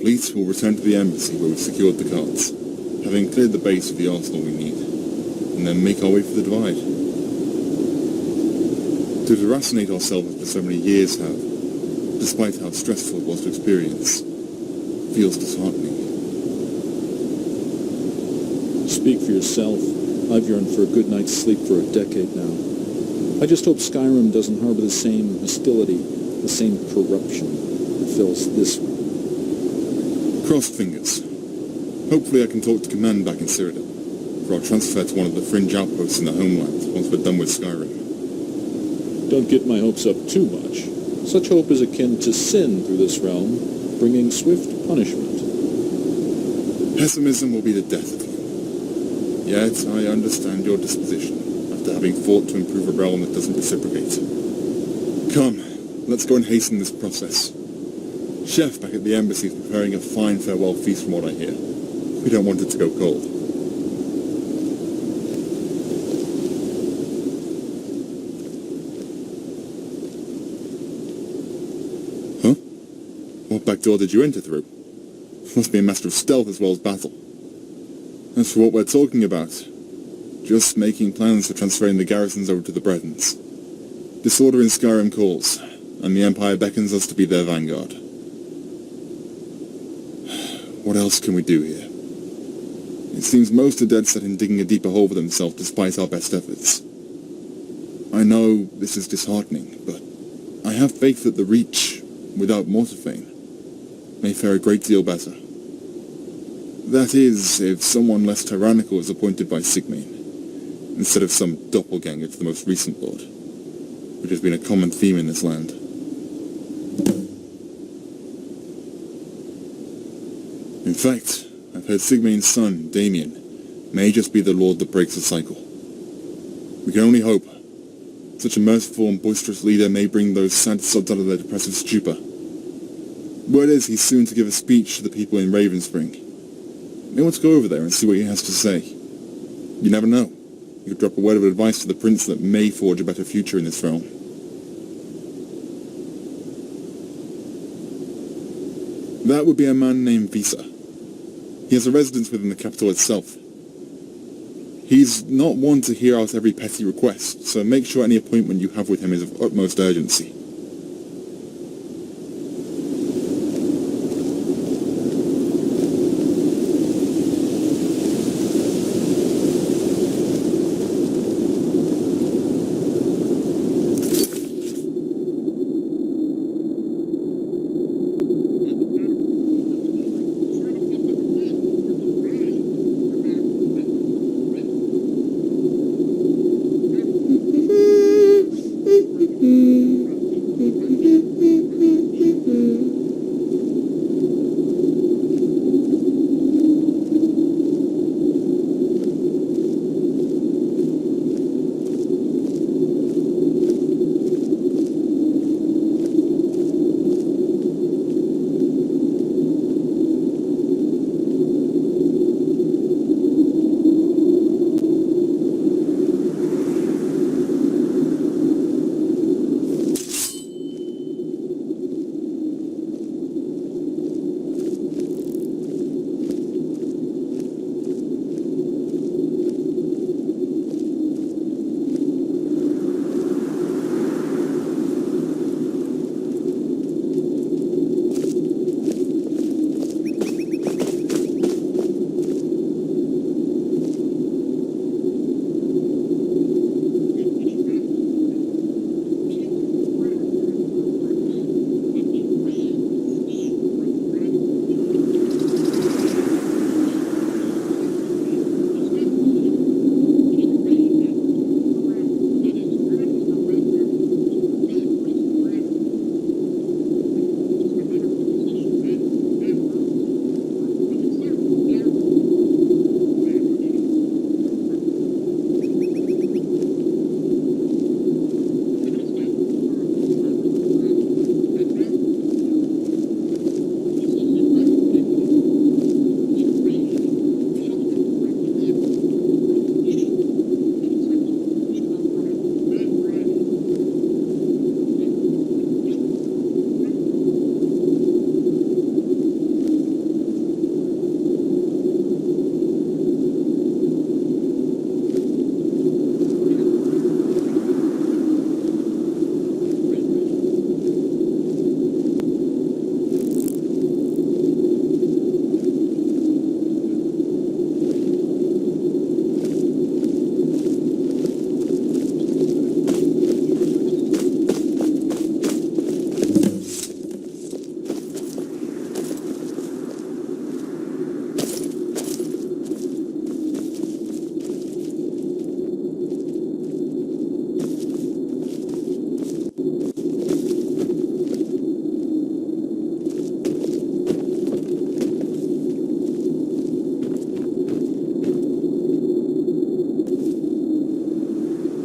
complete, we'll return to the embassy where we've secured the cards, having cleared the base of the arsenal we need, and then make our way for the Divide. To deracinate ourselves for so many years, however, despite how stressful it was to experience, feels disheartening. Speak for yourself. I've yearned for a good night's sleep for a decade now. I just hope Skyrim doesn't harbor the same hostility, the same corruption that fills this one. Crossed fingers. Hopefully I can talk to command back in Cyrodiil for our transfer to one of the fringe outposts in the homeland once we're done with Skyrim. Don't get my hopes up too much. Such hope is akin to sin through this realm, bringing swift punishment. Pessimism will be the death of you. Yet I understand your disposition, after having fought to improve a realm that doesn't reciprocate. Come, let's go and hasten this process. Chef back at the embassy is preparing a fine farewell feast from what I hear. We don't want it to go cold. Huh? What back door did you enter through? Must be a master of stealth as well as battle. As for what we're talking about, just making plans for transferring the garrisons over to the Bretons. Disorder in Skyrim calls, and the Empire beckons us to be their vanguard. What else can we do here? It seems most are dead set in digging a deeper hole for themselves despite our best efforts. I know this is disheartening, but I have faith that the Reach, without Mortarfane, may fare a great deal better. That is, if someone less tyrannical is appointed by Sigmane, instead of some doppelganger to the most recent lord, which has been a common theme in this land. In fact, I've heard Sigmane's son, Damien, may just be the lord that breaks the cycle. We can only hope. Such a merciful and boisterous leader may bring those sad sods out of their depressive stupor. Word is he's soon to give a speech to the people in Ravenspring. May want to go over there and see what he has to say. You never know. You could drop a word of advice to the prince that may forge a better future in this realm. That would be a man named Visa. He has a residence within the capital itself. He's not one to hear out every petty request, so make sure any appointment you have with him is of utmost urgency.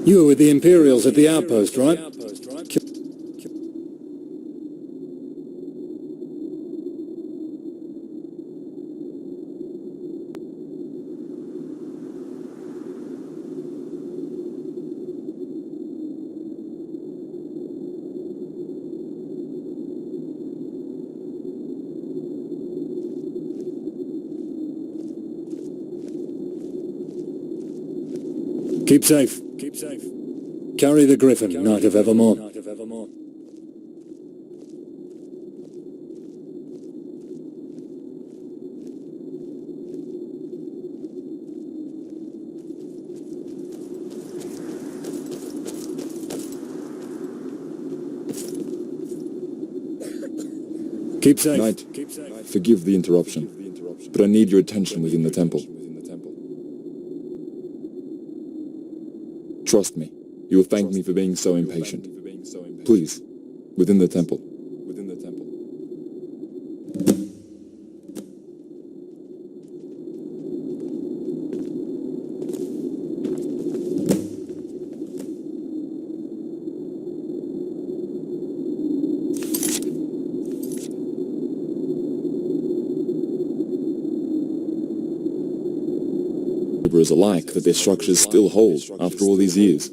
You were with the Imperials at the outpost, right? Keep safe. Keep safe. Carry the griffon, Knight of Evermore. Keep safe. Knight, forgive the interruption, but I need your attention within the temple. Trust me, you will thank me for being so impatient. Please, within the temple. Is alike that their structures still hold after all these years.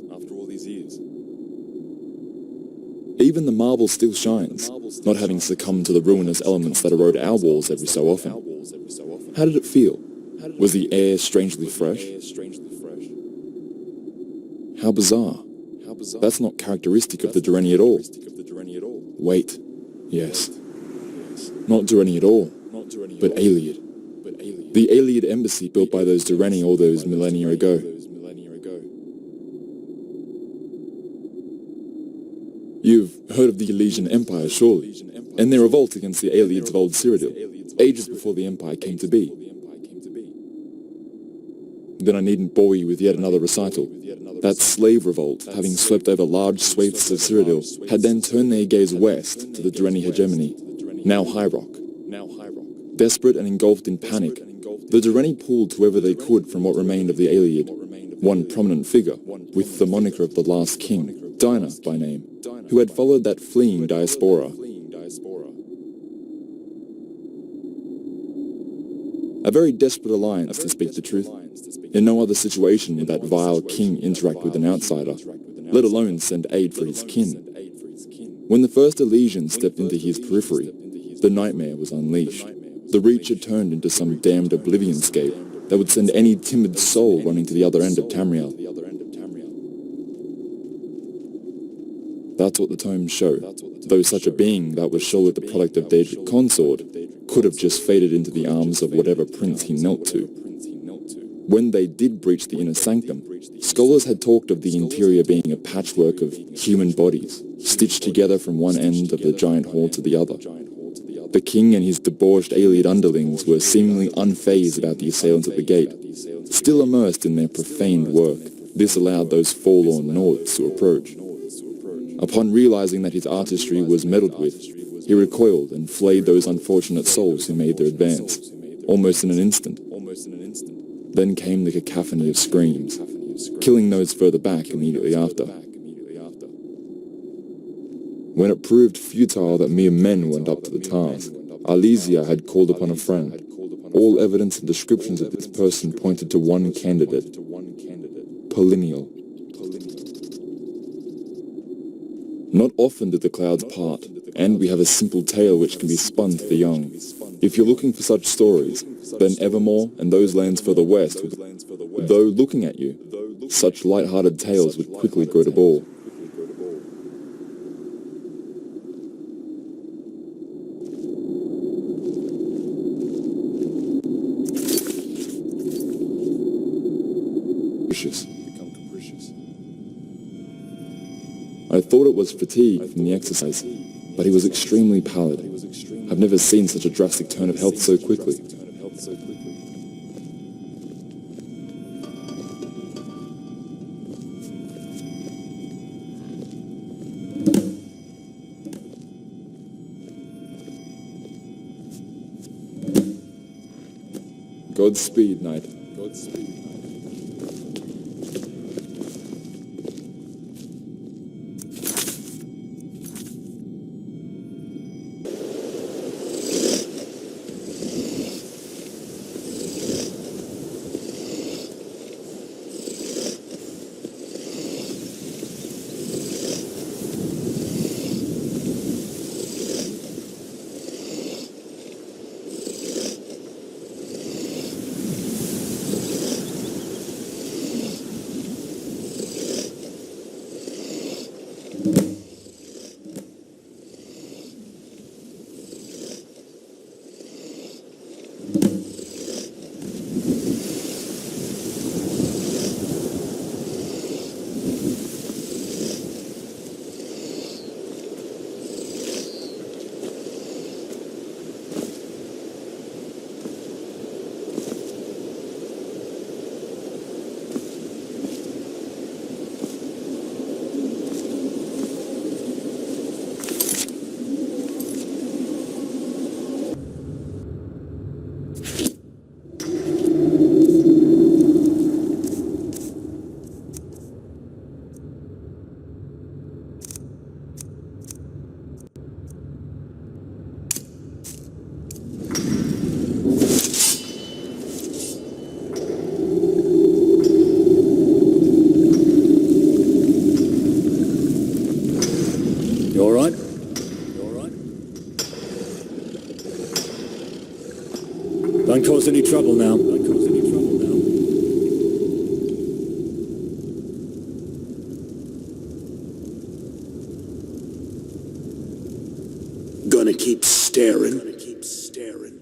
Even the marble still shines, not having succumbed to the ruinous elements that erode our walls every so often. How did it feel? Was the air strangely fresh? How bizarre. That's not characteristic of the Durrani at all. Wait. Yes. Not Durrani at all, but Ayleid. The Ayleid embassy built by those Durrani all those millennia ago. You've heard of the Elysian Empire, surely, and their revolt against the Ayleids of Old Cyrodiil, ages before the Empire came to be. Then I needn't bore you with yet another recital. That slave revolt, having swept over large swathes of Cyrodiil, had then turned their gaze west to the Durrani hegemony, now High Rock. Desperate and engulfed in panic, the Durrani pulled whoever they could from what remained of the Ayleid, one prominent figure, with the moniker of the last king, Dinah by name, who had followed that fleeing diaspora. A very desperate alliance, to speak the truth. In no other situation would that vile king interact with an outsider, let alone send aid for his kin. When the first Elysian stepped into his periphery, the nightmare was unleashed. The Reach had turned into some damned oblivionscape that would send any timid soul running to the other end of Tamriel. That's what the tomes show, though such a being that was surely the product of Daedric consort could have just faded into the arms of whatever prince he knelt to. When they did breach the inner sanctum, scholars had talked of the interior being a patchwork of human bodies, stitched together from one end of the giant hall to the other. The king and his debauched Ayleid underlings were seemingly unfazed about the assailants at the gate, still immersed in their profaned work. This allowed those forlorn naughts to approach. Upon realizing that his artistry was meddled with, he recoiled and flayed those unfortunate souls who made their advance, almost in an instant. Then came the cacophony of screams, killing those further back immediately after. When it proved futile that mere men went up to the task, Alesia had called upon a friend. All evidence and descriptions of this person pointed to one candidate, Polinial. Not often do the clouds part, and we have a simple tale which can be spun to the young. If you're looking for such stories, then Evermore and those lands further west would, though looking at you, such light-hearted tales would quickly grow to bore. I thought it was fatigue from the exercise, but he was extremely pallid. I've never seen such a drastic turn of health so quickly. Godspeed, Knight. Godspeed. Don't cause any trouble now. Don't cause any trouble now. Gonna keep staring. Gonna keep staring.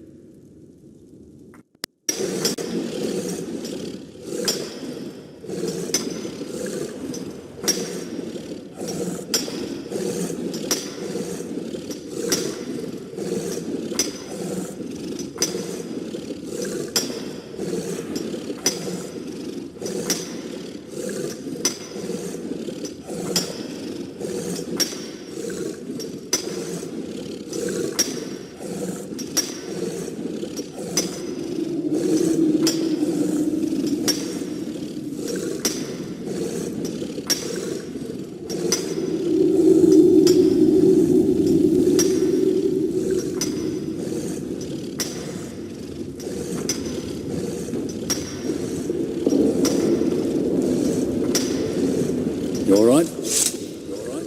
You all right? You all right?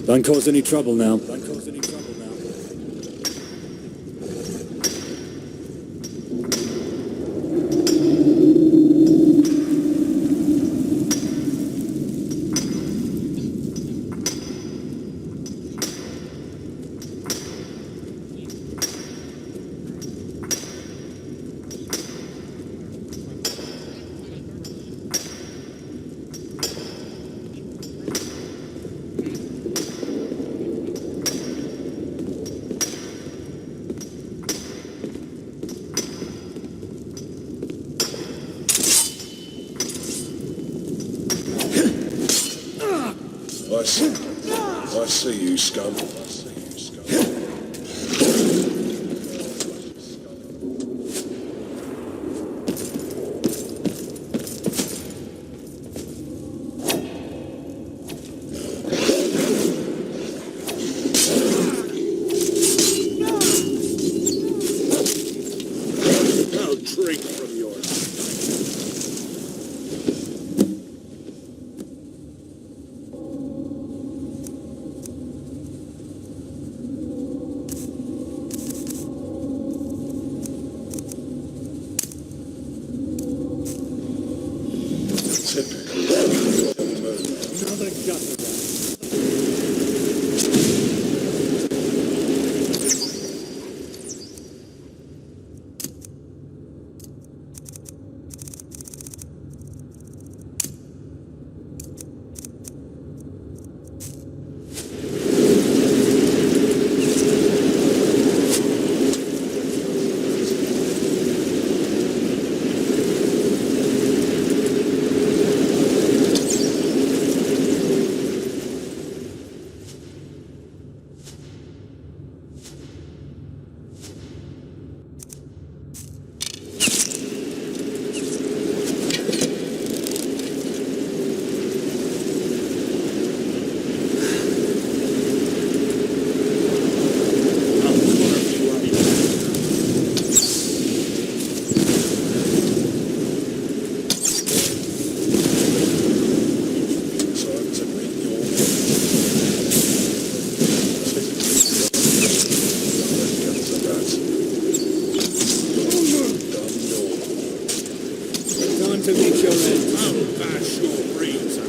Don't cause any trouble now. Don't cause any trouble now. I see you, scum. I'll drink from yours. Another gutter. To meet your end. I'll bash your brains out.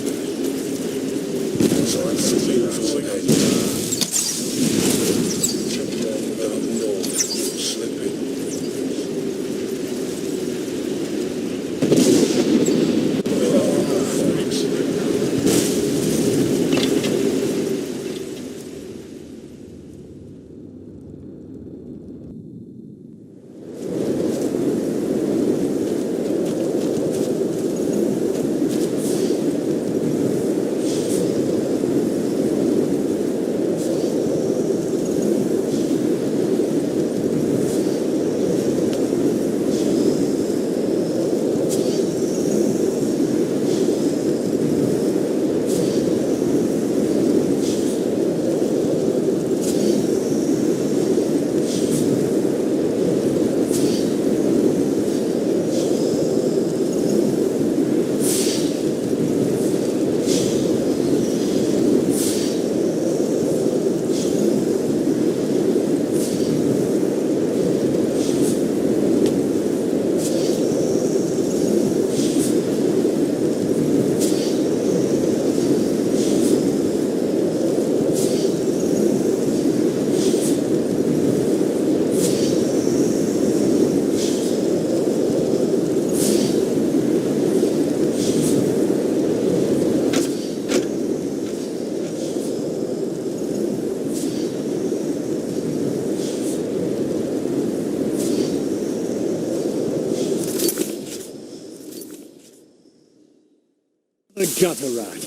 A gutter rat.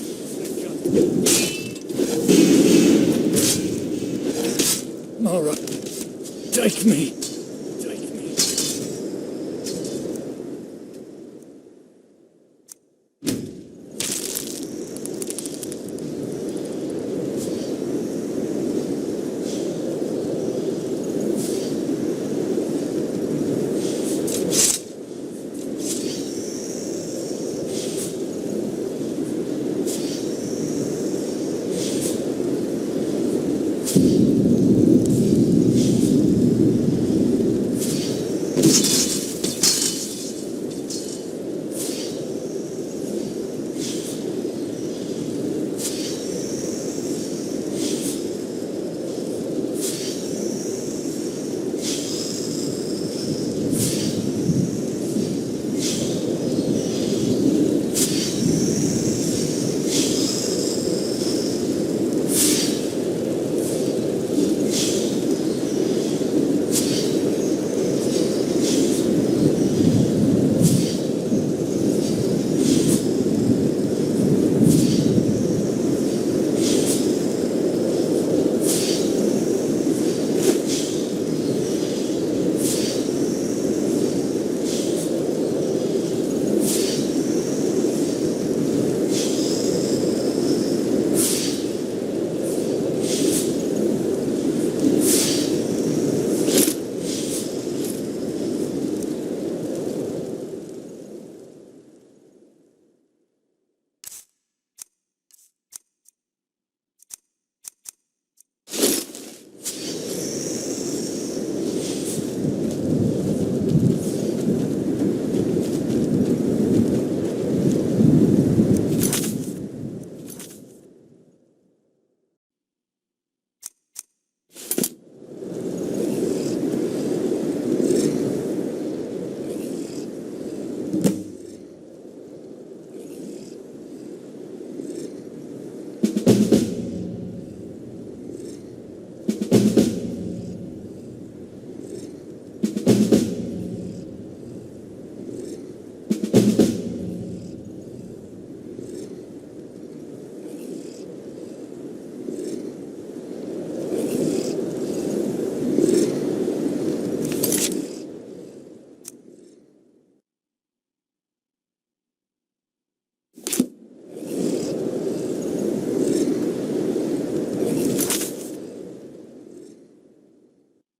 Mara, take me. Take me.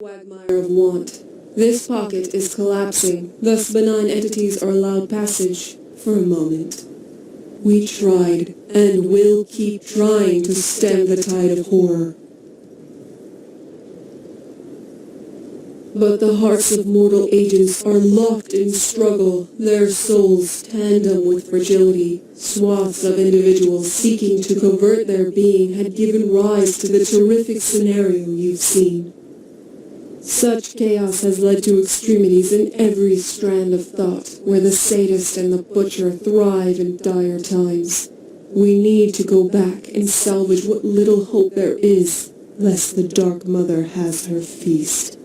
Quagmire of want. This pocket is collapsing, thus benign entities are allowed passage for a moment. We tried, and will keep trying to stem the tide of horror. But the hearts of mortal agents are locked in struggle, their souls tandem with fragility. Swaths of individuals seeking to convert their being had given rise to the terrific scenario you've seen. Such chaos has led to extremities in every strand of thought, where the sadist and the butcher thrive in dire times. We need to go back and salvage what little hope there is, lest the Dark Mother has her feast.